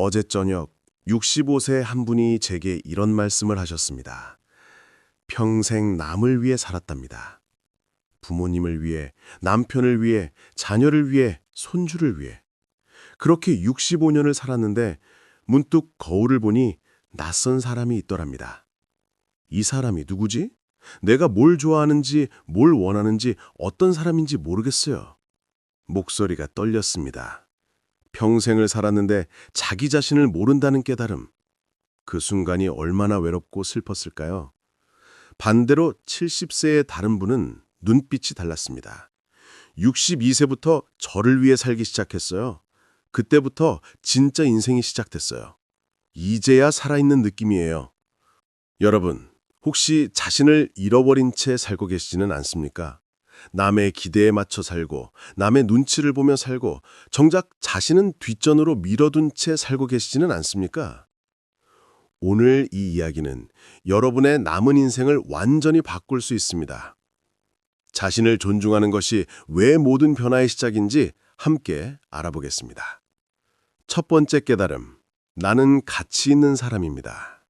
어제 저녁 65세 한 분이 제게 이런 말씀을 하셨습니다. 평생 남을 위해 살았답니다. 부모님을 위해, 남편을 위해, 자녀를 위해, 손주를 위해. 그렇게 65년을 살았는데 문득 거울을 보니 낯선 사람이 있더랍니다. 이 사람이 누구지? 내가 뭘 좋아하는지, 뭘 원하는지, 어떤 사람인지 모르겠어요. 목소리가 떨렸습니다. 평생을 살았는데 자기 자신을 모른다는 깨달음. 그 순간이 얼마나 외롭고 슬펐을까요? 반대로 70세의 다른 분은 눈빛이 달랐습니다. 62세부터 저를 위해 살기 시작했어요. 그때부터 진짜 인생이 시작됐어요. 이제야 살아있는 느낌이에요. 여러분, 혹시 자신을 잃어버린 채 살고 계시지는 않습니까? 남의 기대에 맞춰 살고, 남의 눈치를 보며 살고, 정작 자신은 뒷전으로 밀어둔 채 살고 계시지는 않습니까? 오늘 이 이야기는 여러분의 남은 인생을 완전히 바꿀 수 있습니다. 자신을 존중하는 것이 왜 모든 변화의 시작인지 함께 알아보겠습니다. 첫 번째 깨달음, 나는 가치 있는 사람입니다.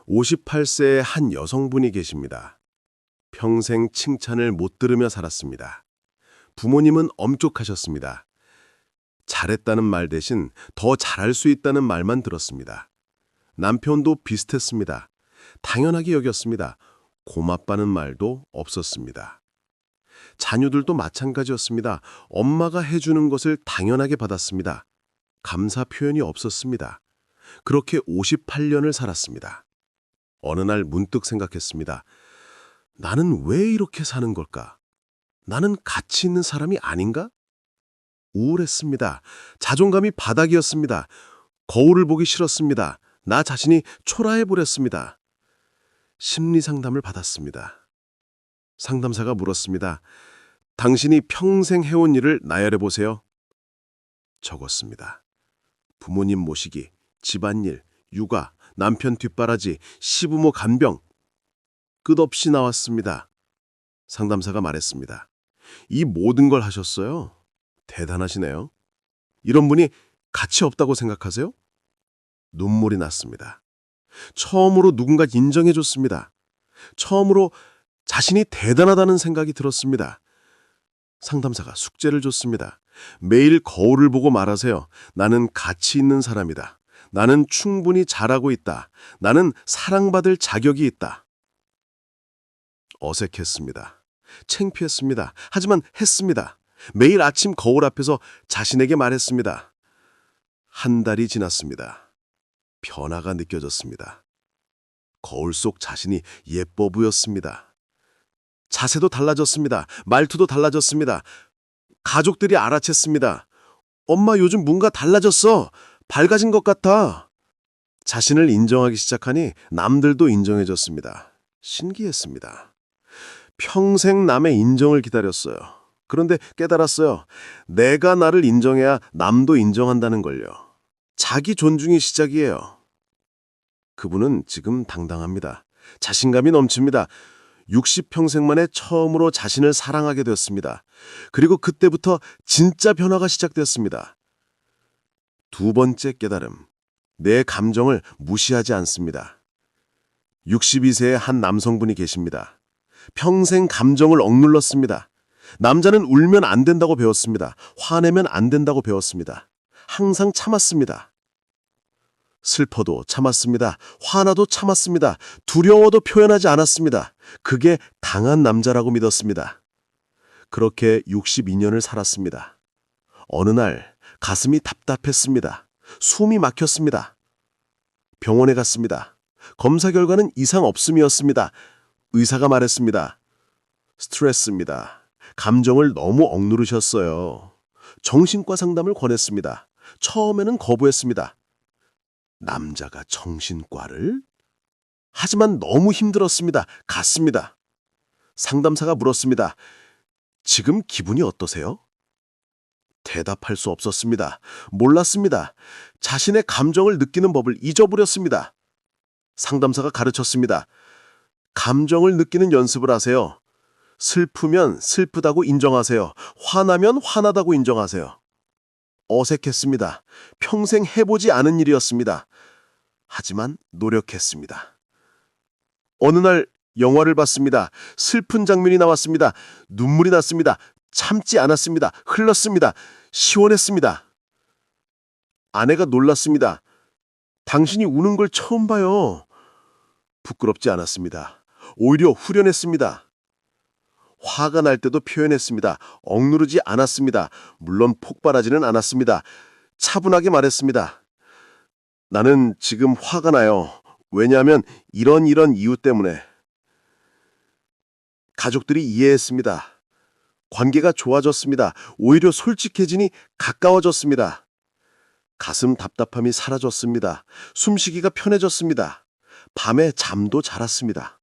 58세의 한 여성분이 계십니다. 평생 칭찬을 못 들으며 살았습니다. 부모님은 엄격하셨습니다. 잘했다는 말 대신 더 잘할 수 있다는 말만 들었습니다. 남편도 비슷했습니다. 당연하게 여겼습니다. 고맙다는 말도 없었습니다. 자녀들도 마찬가지였습니다. 엄마가 해주는 것을 당연하게 받았습니다. 감사 표현이 없었습니다. 그렇게 58년을 살았습니다. 어느 날 문득 생각했습니다. 나는 왜 이렇게 사는 걸까? 나는 가치 있는 사람이 아닌가? 우울했습니다. 자존감이 바닥이었습니다. 거울을 보기 싫었습니다. 나 자신이 초라해버렸습니다. 심리상담을 받았습니다. 상담사가 물었습니다. 당신이 평생 해온 일을 나열해보세요. 적었습니다. 부모님 모시기, 집안일, 육아, 남편 뒷바라지, 시부모 간병. 끝없이 나왔습니다. 상담사가 말했습니다. 이 모든 걸 하셨어요? 대단하시네요. 이런 분이 가치 없다고 생각하세요? 눈물이 났습니다. 처음으로 누군가 인정해줬습니다. 처음으로 자신이 대단하다는 생각이 들었습니다. 상담사가 숙제를 줬습니다. 매일 거울을 보고 말하세요. 나는 가치 있는 사람이다. 나는 충분히 잘하고 있다. 나는 사랑받을 자격이 있다. 어색했습니다. 창피했습니다. 하지만 했습니다. 매일 아침 거울 앞에서 자신에게 말했습니다. 한 달이 지났습니다. 변화가 느껴졌습니다. 거울 속 자신이 예뻐 보였습니다. 자세도 달라졌습니다. 말투도 달라졌습니다. 가족들이 알아챘습니다. 엄마 요즘 뭔가 달라졌어. 밝아진 것 같아. 자신을 인정하기 시작하니 남들도 인정해줬습니다. 신기했습니다. 평생 남의 인정을 기다렸어요. 그런데 깨달았어요. 내가 나를 인정해야 남도 인정한다는 걸요. 자기 존중이 시작이에요. 그분은 지금 당당합니다. 자신감이 넘칩니다. 60평생 만에 처음으로 자신을 사랑하게 되었습니다. 그리고 그때부터 진짜 변화가 시작되었습니다. 두 번째 깨달음. 내 감정을 무시하지 않습니다. 62세의 한 남성분이 계십니다. 평생 감정을 억눌렀습니다. 남자는 울면 안 된다고 배웠습니다. 화내면 안 된다고 배웠습니다. 항상 참았습니다. 슬퍼도 참았습니다. 화나도 참았습니다. 두려워도 표현하지 않았습니다. 그게 강한 남자라고 믿었습니다. 그렇게 62년을 살았습니다. 어느 날 가슴이 답답했습니다. 숨이 막혔습니다. 병원에 갔습니다. 검사 결과는 이상 없음이었습니다. 의사가 말했습니다. 스트레스입니다. 감정을 너무 억누르셨어요. 정신과 상담을 권했습니다. 처음에는 거부했습니다. 남자가 정신과를? 하지만 너무 힘들었습니다. 갔습니다. 상담사가 물었습니다. 지금 기분이 어떠세요? 대답할 수 없었습니다. 몰랐습니다. 자신의 감정을 느끼는 법을 잊어버렸습니다. 상담사가 가르쳤습니다. 감정을 느끼는 연습을 하세요. 슬프면 슬프다고 인정하세요. 화나면 화나다고 인정하세요. 어색했습니다. 평생 해보지 않은 일이었습니다. 하지만 노력했습니다. 어느 날 영화를 봤습니다. 슬픈 장면이 나왔습니다. 눈물이 났습니다. 참지 않았습니다. 흘렀습니다. 시원했습니다. 아내가 놀랐습니다. 당신이 우는 걸 처음 봐요. 부끄럽지 않았습니다. 오히려 후련했습니다. 화가 날 때도 표현했습니다. 억누르지 않았습니다. 물론 폭발하지는 않았습니다. 차분하게 말했습니다. 나는 지금 화가 나요. 왜냐하면 이런 이유 때문에. 가족들이 이해했습니다. 관계가 좋아졌습니다. 오히려 솔직해지니 가까워졌습니다. 가슴 답답함이 사라졌습니다. 숨쉬기가 편해졌습니다. 밤에 잠도 잘 왔습니다.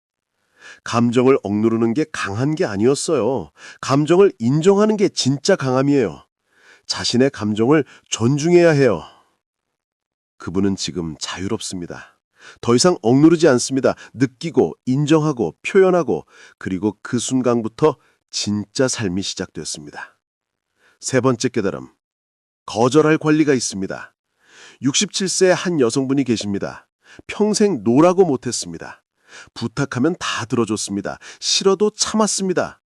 감정을 억누르는 게 강한 게 아니었어요. 감정을 인정하는 게 진짜 강함이에요. 자신의 감정을 존중해야 해요. 그분은 지금 자유롭습니다. 더 이상 억누르지 않습니다. 느끼고, 인정하고, 표현하고, 그리고 그 순간부터 진짜 삶이 시작됐습니다. 세 번째 깨달음. 거절할 권리가 있습니다. 67세의 한 여성분이 계십니다. 평생 노라고 못했습니다. 부탁하면 다 들어줬습니다. 싫어도 참았습니다.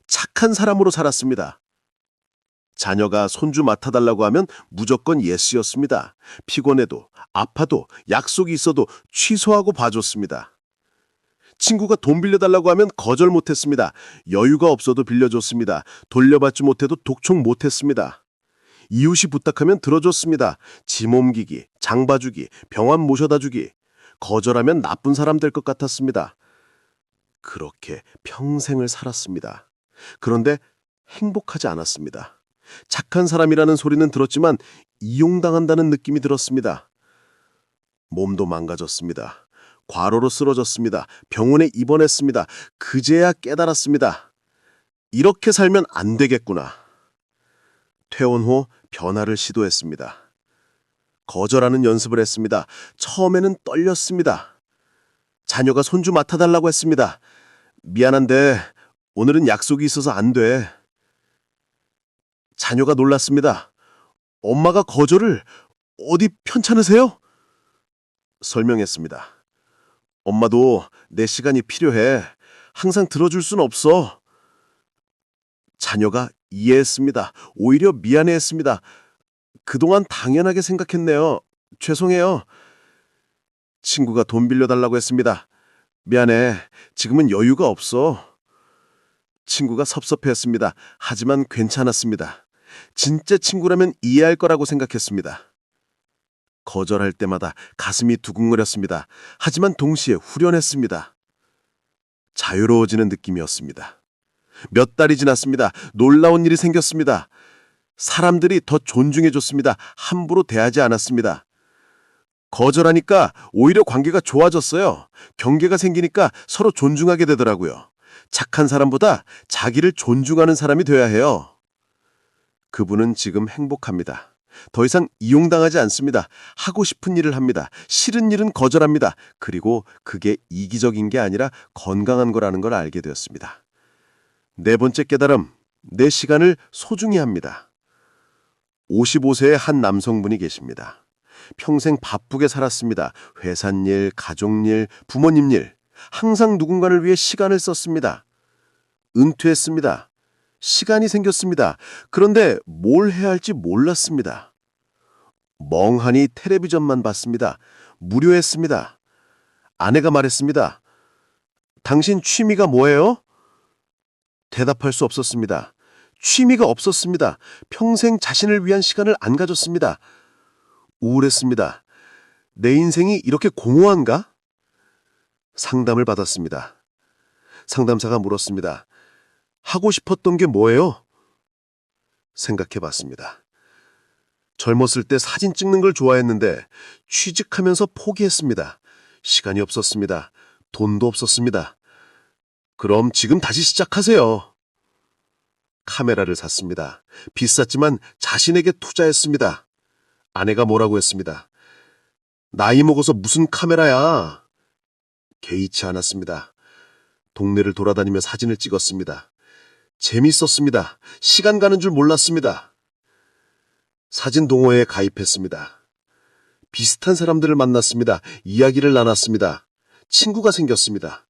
착한 사람으로 살았습니다. 자녀가 손주 맡아달라고 하면 무조건 예스였습니다. 피곤해도 아파도 약속이 있어도 취소하고 봐줬습니다. 친구가 돈 빌려달라고 하면 거절 못했습니다. 여유가 없어도 빌려줬습니다. 돌려받지 못해도 독촉 못했습니다. 이웃이 부탁하면 들어줬습니다. 짐 옮기기, 장 봐주기, 병원 모셔다 주기. 거절하면 나쁜 사람 될 것 같았습니다. 그렇게 평생을 살았습니다. 그런데 행복하지 않았습니다. 착한 사람이라는 소리는 들었지만 이용당한다는 느낌이 들었습니다. 몸도 망가졌습니다. 과로로 쓰러졌습니다. 병원에 입원했습니다. 그제야 깨달았습니다. 이렇게 살면 안 되겠구나. 퇴원 후 변화를 시도했습니다. 거절하는 연습을 했습니다. 처음에는 떨렸습니다. 자녀가 손주 맡아달라고 했습니다. 미안한데 오늘은 약속이 있어서 안 돼. 자녀가 놀랐습니다. 엄마가 거절을 어디 편찮으세요? 설명했습니다. 엄마도 내 시간이 필요해. 항상 들어줄 순 없어. 자녀가 이해했습니다. 오히려 미안해했습니다. 그동안 당연하게 생각했네요. 죄송해요. 친구가 돈 빌려달라고 했습니다. 미안해. 지금은 여유가 없어. 친구가 섭섭해했습니다. 하지만 괜찮았습니다. 진짜 친구라면 이해할 거라고 생각했습니다. 거절할 때마다 가슴이 두근거렸습니다. 하지만 동시에 후련했습니다. 자유로워지는 느낌이었습니다. 몇 달이 지났습니다. 놀라운 일이 생겼습니다. 사람들이 더 존중해줬습니다. 함부로 대하지 않았습니다. 거절하니까 오히려 관계가 좋아졌어요. 경계가 생기니까 서로 존중하게 되더라고요. 착한 사람보다 자기를 존중하는 사람이 돼야 해요. 그분은 지금 행복합니다. 더 이상 이용당하지 않습니다. 하고 싶은 일을 합니다. 싫은 일은 거절합니다. 그리고 그게 이기적인 게 아니라 건강한 거라는 걸 알게 되었습니다. 네 번째 깨달음, 내 시간을 소중히 합니다. 55세의 한 남성분이 계십니다. 평생 바쁘게 살았습니다. 회사일, 가족일, 부모님 일, 항상 누군가를 위해 시간을 썼습니다. 은퇴했습니다. 시간이 생겼습니다. 그런데 뭘 해야 할지 몰랐습니다. 멍하니 텔레비전만 봤습니다. 무료했습니다. 아내가 말했습니다. 당신 취미가 뭐예요? 대답할 수 없었습니다. 취미가 없었습니다. 평생 자신을 위한 시간을 안 가졌습니다. 우울했습니다. 내 인생이 이렇게 공허한가? 상담을 받았습니다. 상담사가 물었습니다. 하고 싶었던 게 뭐예요? 생각해 봤습니다. 젊었을 때 사진 찍는 걸 좋아했는데 취직하면서 포기했습니다. 시간이 없었습니다. 돈도 없었습니다. 그럼 지금 다시 시작하세요. 카메라를 샀습니다. 비쌌지만 자신에게 투자했습니다. 아내가 뭐라고 했습니다. 나이 먹어서 무슨 카메라야. 개의치 않았습니다. 동네를 돌아다니며 사진을 찍었습니다. 재밌었습니다. 시간 가는 줄 몰랐습니다. 사진 동호회에 가입했습니다. 비슷한 사람들을 만났습니다. 이야기를 나눴습니다. 친구가 생겼습니다.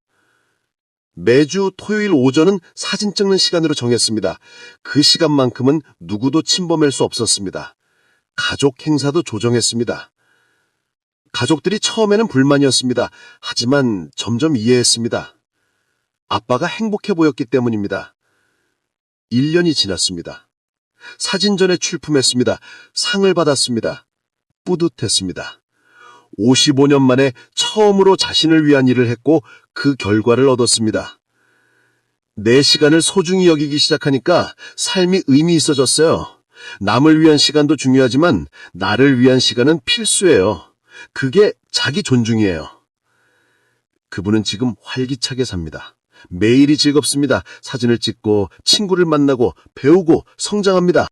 매주 토요일 오전은 사진 찍는 시간으로 정했습니다. 그 시간만큼은 누구도 침범할 수 없었습니다. 가족 행사도 조정했습니다. 가족들이 처음에는 불만이었습니다. 하지만 점점 이해했습니다. 아빠가 행복해 보였기 때문입니다. 1년이 지났습니다. 사진전에 출품했습니다. 상을 받았습니다. 뿌듯했습니다. 55년 만에 처음으로 자신을 위한 일을 했고 그 결과를 얻었습니다. 내 시간을 소중히 여기기 시작하니까 삶이 의미 있어졌어요. 남을 위한 시간도 중요하지만 나를 위한 시간은 필수예요. 그게 자기 존중이에요. 그분은 지금 활기차게 삽니다. 매일이 즐겁습니다. 사진을 찍고 친구를 만나고 배우고 성장합니다.